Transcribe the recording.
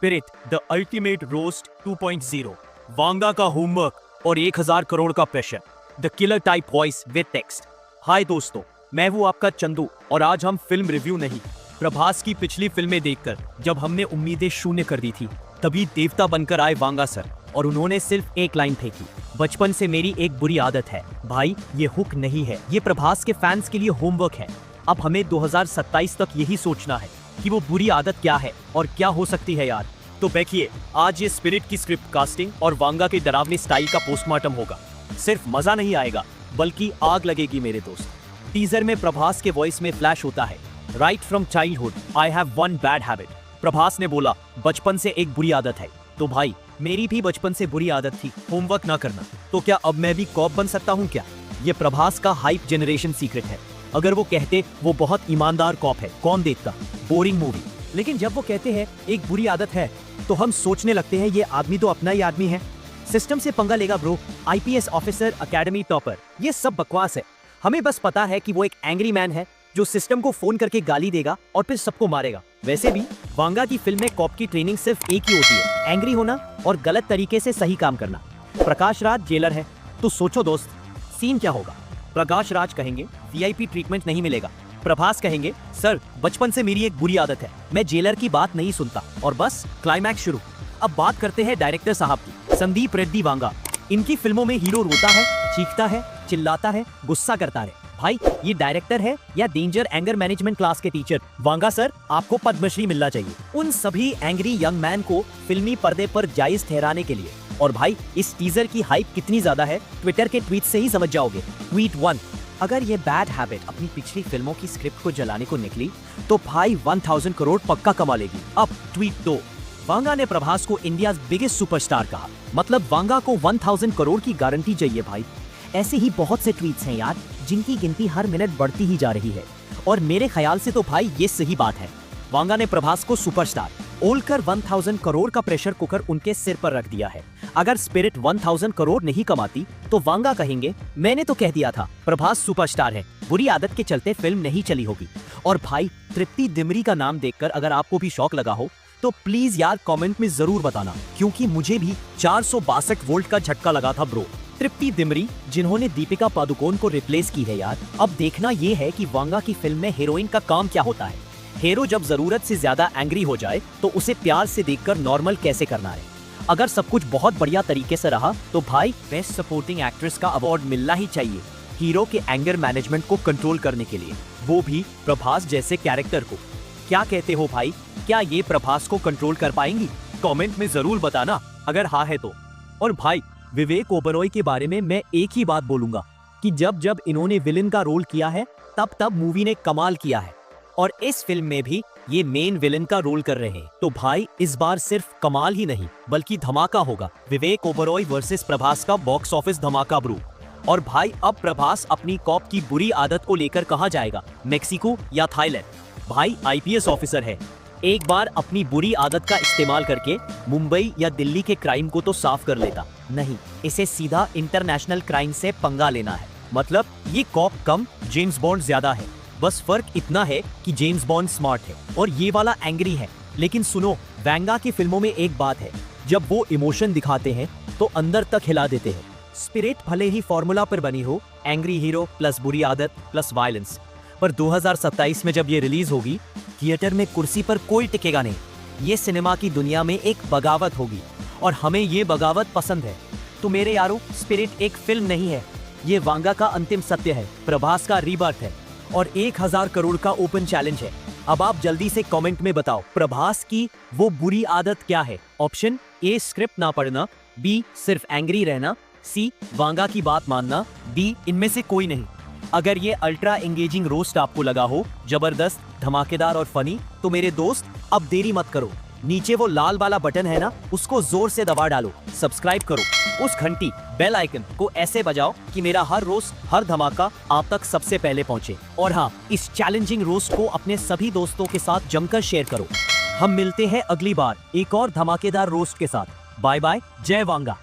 Spirit the ultimate roast 2.0, Vanga का homework और 1000 करोड़ का pressure, the killer type voice with text. Hi दोस्तों, मैं हूं आपका चंदू और आज हम फिल्म रिव्यू नहीं, प्रभास की पिछली फिल्में देखकर जब हमने उम्मीदें शून्य कर दी थी, तभी देवता बनकर आए वांगा सर और उन्होंने सिर्फ एक लाइन फेंकी, बचपन से मेरी एक बुरी आदत है। भाई ये हुक नहीं है, ये प्रभास के फैंस के लिए होमवर्क है। अब हमें 2027 तक यही सोचना है कि वो बुरी आदत क्या है और क्या हो सकती है यार। तो देखिए, आज ये स्पिरिट की स्क्रिप्ट कास्टिंग और वांगा के डरावने स्टाइल का पोस्टमार्टम होगा। सिर्फ मजा नहीं आएगा बल्कि आग लगेगी मेरे दोस्त। टीजर में प्रभास के वॉइस में फ्लैश होता है, right from childhood I have one bad habit. Prabhas ने बोला बचपन से एक बुरी आदत है। तो भाई मेरी भी बचपन से बुरी आदत थी होमवर्क ना करना। तो क्या अब मैं भी कॉप बन सकता हूँ क्या? ये प्रभास का हाइप जनरेशन सीक्रेट है। अगर वो कहते वो बहुत ईमानदार कॉप है, कौन देखता? Boring movie. लेकिन जब वो कहते हैं एक बुरी आदत है, तो हम सोचने लगते हैं ये आदमी तो अपना ही आदमी है, सिस्टम से पंगा लेगा bro, IPS officer, academy topper. ये सब बकवास है। हमें बस पता है कि वो एक एंग्री मैन है जो सिस्टम को फोन करके गाली देगा और फिर सबको मारेगा। वैसे भी वांगा की फिल्म में कॉप की ट्रेनिंग सिर्फ एक ही होती है, एंग्री होना और गलत तरीके से सही काम करना। प्रकाश राज जेलर है, तो सोचो दोस्त सीन क्या होगा। प्रकाश राज कहेंगे वीआईपी ट्रीटमेंट नहीं मिलेगा, प्रभास कहेंगे सर बचपन से मेरी एक बुरी आदत है, मैं जेलर की बात नहीं सुनता, और बस क्लाइमैक्स शुरू। अब बात करते हैं डायरेक्टर साहब की, संदीप रेड्डी वांगा। इनकी फिल्मों में हीरो रोता है, चीखता है, चिल्लाता है, गुस्सा करता है। भाई ये डायरेक्टर है या डेंजर एंगर मैनेजमेंट क्लास के टीचर? वांगा सर आपको पद्मश्री मिलना चाहिए उन सभी एंग्री यंग मैन को फिल्मी पर्दे पर जायज ठहराने के लिए। और भाई इस टीजर की हाइप कितनी ज्यादा है, ट्विटर के ट्वीट से ही समझ जाओगे। ट्वीट 1, अगर ये बैड हैबिट अपनी पिछली फिल्मों की स्क्रिप्ट को जलाने को निकली तो भाई 1000 करोड़ पक्का कमा लेगी। अब ट्वीट 2, वांगा ने प्रभास को इंडिया बिगेस्ट सुपरस्टार कहा, मतलब वांगा को 1000 करोड़ की गारंटी चाहिए भाई। ऐसे ही बहुत से ट्वीट्स हैं यार जिनकी गिनती हर मिनट बढ़ती ही जा रही है, और मेरे ख्याल से तो भाई ये सही बात है। वांगा ने प्रभास को सुपरस्टार बोलकर 1000 करोड़ का प्रेशर कुकर उनके सिर पर रख दिया है। अगर स्पिरिट 1000 करोड़ नहीं कमाती तो वांगा कहेंगे मैंने तो कह दिया था प्रभास सुपरस्टार है, बुरी आदत के चलते फिल्म नहीं चली होगी। और भाई तृप्ति दिमरी का नाम देखकर अगर आपको भी शौक लगा हो तो प्लीज यार कमेंट में जरूर बताना, क्योंकि मुझे भी 462 वोल्ट का झटका लगा था ब्रो। तृप्ति दिमरी जिन्होंने दीपिका पादुकोण को रिप्लेस की है यार। अब देखना ये है कि वांगा की फिल्म में हीरोइन का काम क्या होता है। हीरो जब जरूरत से ज्यादा एंग्री हो जाए तो उसे प्यार से देखकर नॉर्मल कैसे करना है। अगर सब कुछ बहुत बढ़िया तरीके से रहा तो भाई बेस्ट सपोर्टिंग एक्ट्रेस का अवार्ड मिलना ही चाहिए हीरो के एंगर मैनेजमेंट को कंट्रोल करने के लिए, वो भी प्रभास जैसे कैरेक्टर को। क्या कहते हो भाई, क्या ये प्रभास को कंट्रोल कर पाएंगी? कमेंट में जरूर बताना अगर हाँ है तो। और भाई विवेक ओबरॉय के बारे में मैं एक ही बात बोलूंगा कि जब जब इन्होंने विलन का रोल किया है तब तब मूवी ने कमाल किया है, और इस फिल्म में भी ये मेन विलन का रोल कर रहे हैं। तो भाई इस बार सिर्फ कमाल ही नहीं बल्कि धमाका होगा। विवेक ओबरॉय वर्सेस प्रभास का बॉक्स ऑफिस धमाका ब्रो। और भाई अब प्रभास अपनी कॉप की बुरी आदत को लेकर कहाँ जाएगा, मेक्सिको या थाईलैंड? भाई आईपीएस ऑफिसर है, एक बार अपनी बुरी आदत का इस्तेमाल करके मुंबई या दिल्ली के क्राइम को तो साफ कर लेता, नहीं इसे सीधा इंटरनेशनल क्राइम से पंगा लेना है। मतलब ये कॉप कम जेम्स बॉन्ड ज्यादा है, बस फर्क इतना है कि जेम्स बॉन्ड स्मार्ट है और ये वाला एंग्री है। लेकिन सुनो, वांगा की फिल्मों में एक बात है, जब वो इमोशन दिखाते हैं तो अंदर तक हिला देते हैं। स्पिरिट भले ही फॉर्मूला पर बनी हो, एंग्री हीरो प्लस बुरी आदत प्लस वायलेंस, पर 2027 में जब ये रिलीज होगी थिएटर में कुर्सी पर कोई टिकेगा नहीं। ये सिनेमा की दुनिया में एक बगावत होगी और हमें ये बगावत पसंद है। तो मेरे यारों, स्पिरिट एक फिल्म नहीं है, ये वांगा का अंतिम सत्य है, प्रभास का रीबर्थ है और 1000 करोड़ का ओपन चैलेंज है। अब आप जल्दी से कमेंट में बताओ प्रभास की वो बुरी आदत क्या है। ऑप्शन ए स्क्रिप्ट ना पढ़ना, बी सिर्फ एंग्री रहना, सी वांगा की बात मानना, डी इनमें से कोई नहीं। अगर ये अल्ट्रा एंगेजिंग रोस्ट आपको लगा हो, जबरदस्त, धमाकेदार और फनी, तो मेरे दोस्त अब देरी मत करो, नीचे वो लाल वाला बटन है ना, उसको जोर से दबा डालो, सब्सक्राइब करो, उस घंटी बेल आइकन को ऐसे बजाओ कि मेरा हर रोस्ट हर धमाका आप तक सबसे पहले पहुंचे। और हाँ, इस चैलेंजिंग रोस्ट को अपने सभी दोस्तों के साथ जमकर शेयर करो। हम मिलते हैं अगली बार एक और धमाकेदार रोस्ट के साथ। बाय बाय, जय वांगा।